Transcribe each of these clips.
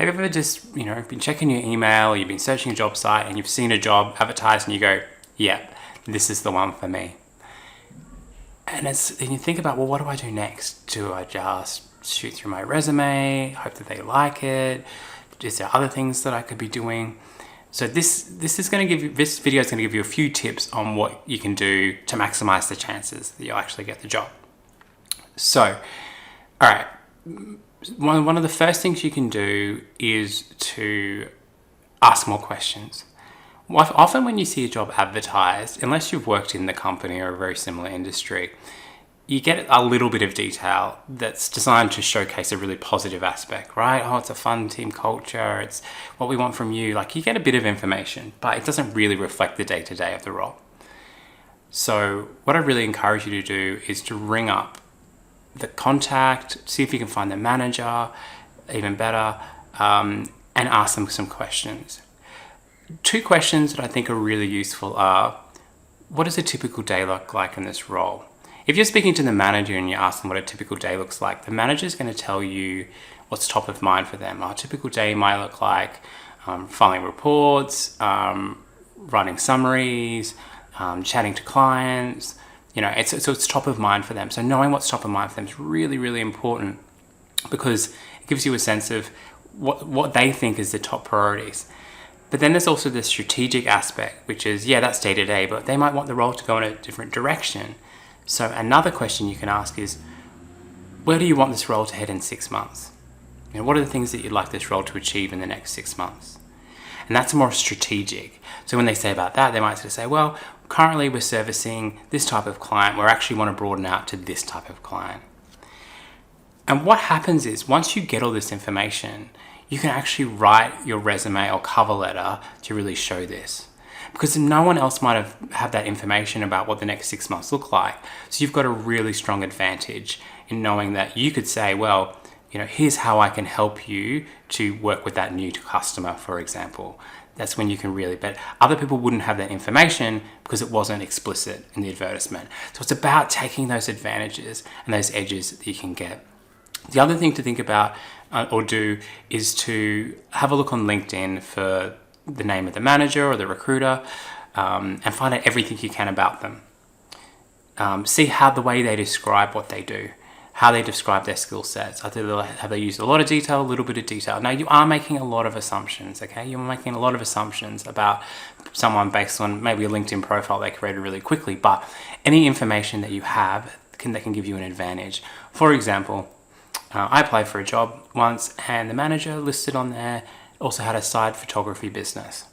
have you ever just, been checking your email, you've been searching a job site and you've seen a job advertised and you go, yeah, this is the one for me. And you think about, well, what do I do next? Do I just shoot through my resume, hope that they like it? Is there other things that I could be doing? So this video is going to give you a few tips on what you can do to maximize the chances that you'll actually get the job. So, all right, one of the first things you can do is to ask more questions. Often when you see a job advertised, unless you've worked in the company or a very similar industry, you get a little bit of detail that's designed to showcase a really positive aspect, right? Oh, it's a fun team culture. It's what we want from you. Like, you get a bit of information, but it doesn't really reflect the day-to-day of the role. So what I really encourage you to do is to ring up the contact, see if you can find the manager, even better, and ask them some questions. 2 questions that I think are really useful are, what does a typical day look like in this role? If you're speaking to the manager and you ask them what a typical day looks like, the manager is going to tell you what's top of mind for them. A typical day might look like filing reports, running summaries, chatting to clients. So it's top of mind for them. So knowing what's top of mind for them is really, really important, because it gives you a sense of what they think is the top priorities. But then there's also the strategic aspect, which is, that's day to day, but they might want the role to go in a different direction. So another question you can ask is, where do you want this role to head in 6 months? What are the things that you'd like this role to achieve in the next 6 months? And that's more strategic. So when they say about that, they might sort of say, well, currently we're servicing this type of client. We actually want to broaden out to this type of client. And what happens is, once you get all this information, you can actually write your resume or cover letter to really show this, because no one else might have that information about what the next 6 months look like. So you've got a really strong advantage in knowing that you could say, well, here's how I can help you to work with that new customer, for example. That's when you can really, but other people wouldn't have that information because it wasn't explicit in the advertisement. So it's about taking those advantages and those edges that you can get. The other thing to think about or do is to have a look on LinkedIn for the name of the manager or the recruiter, and find out everything you can about them. See how the way they describe what they do, how they describe their skill sets. Have they used a lot of detail, a little bit of detail? Now, you are making a lot of assumptions, okay? You're making a lot of assumptions about someone based on maybe a LinkedIn profile they created really quickly, but any information that you have that can give you an advantage. For example, I applied for a job once and the manager listed on there also had a side photography business.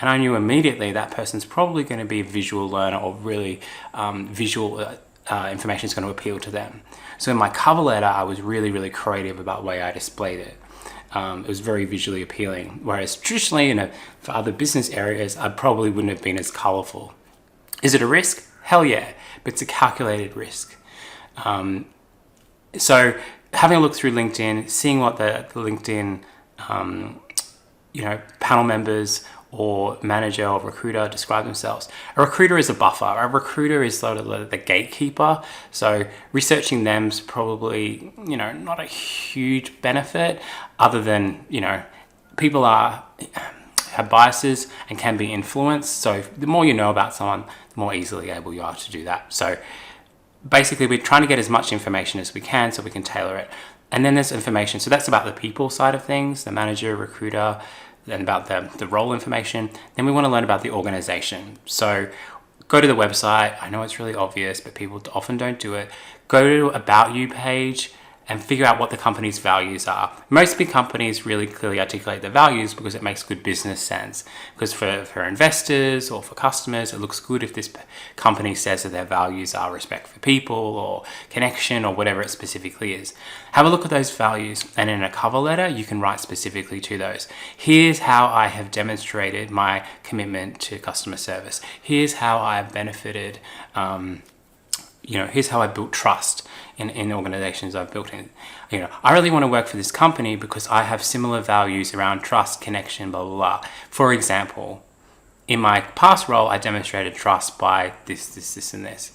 And I knew immediately that person's probably going to be a visual learner, or really visual information is going to appeal to them. So in my cover letter, I was really, really creative about the way I displayed it. It was very visually appealing, whereas traditionally, for other business areas, I probably wouldn't have been as colorful. Is it a risk? Hell yeah, but it's a calculated risk. So having a look through LinkedIn, seeing what the LinkedIn panel members or manager or recruiter describe themselves. A recruiter is a buffer. A recruiter is sort of the gatekeeper. So researching them's probably, not a huge benefit, other than, people have biases and can be influenced. So the more you know about someone, the more easily able you are to do that. So basically, we're trying to get as much information as we can so we can tailor it. And then there's information. So that's about the people side of things, the manager, recruiter, then about the role information. Then we want to learn about the organization. So go to the website. I know it's really obvious, but people often don't do it. Go to About You page and figure out what the company's values are. Most big companies really clearly articulate their values because it makes good business sense. Because for investors or for customers, it looks good if this company says that their values are respect for people or connection or whatever it specifically is. Have a look at those values, and in a cover letter, you can write specifically to those. Here's how I have demonstrated my commitment to customer service. Here's how I've benefited, here's how I built trust in organizations I've built in. I really want to work for this company because I have similar values around trust, connection, blah, blah, blah. For example, in my past role, I demonstrated trust by this, and this.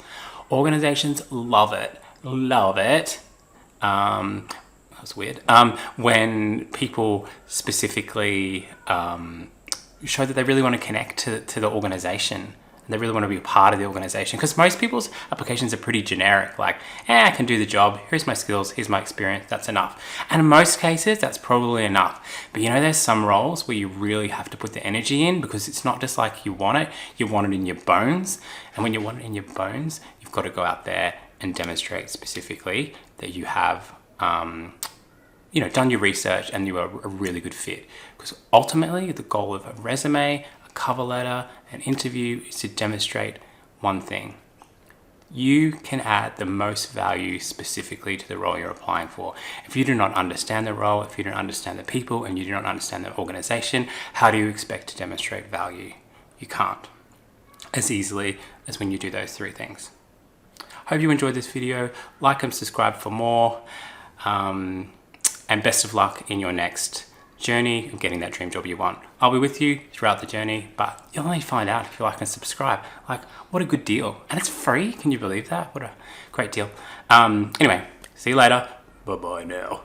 Organizations love it. That was weird. When people specifically show that they really want to connect to the organization. They really want to be a part of the organization, because most people's applications are pretty generic, like, I can do the job, here's my skills, here's my experience, that's enough. And in most cases, that's probably enough. But there's some roles where you really have to put the energy in, because it's not just like you want it in your bones. And when you want it in your bones, you've got to go out there and demonstrate specifically that you have done your research and you are a really good fit. Because ultimately, the goal of a resume, cover letter, an interview is to demonstrate one thing. You can add the most value specifically to the role you're applying for. If you do not understand the role, if you don't understand the people, and you do not understand the organization, how do you expect to demonstrate value? You can't. As easily as when you do those three things. Hope you enjoyed this video. Like and subscribe for more. And best of luck in your next journey of getting that dream job you want. I'll be with you throughout the journey, but you'll only find out if you like and subscribe. Like, what a good deal. And it's free. Can you believe that? What a great deal. Anyway, see you later. Bye-bye now.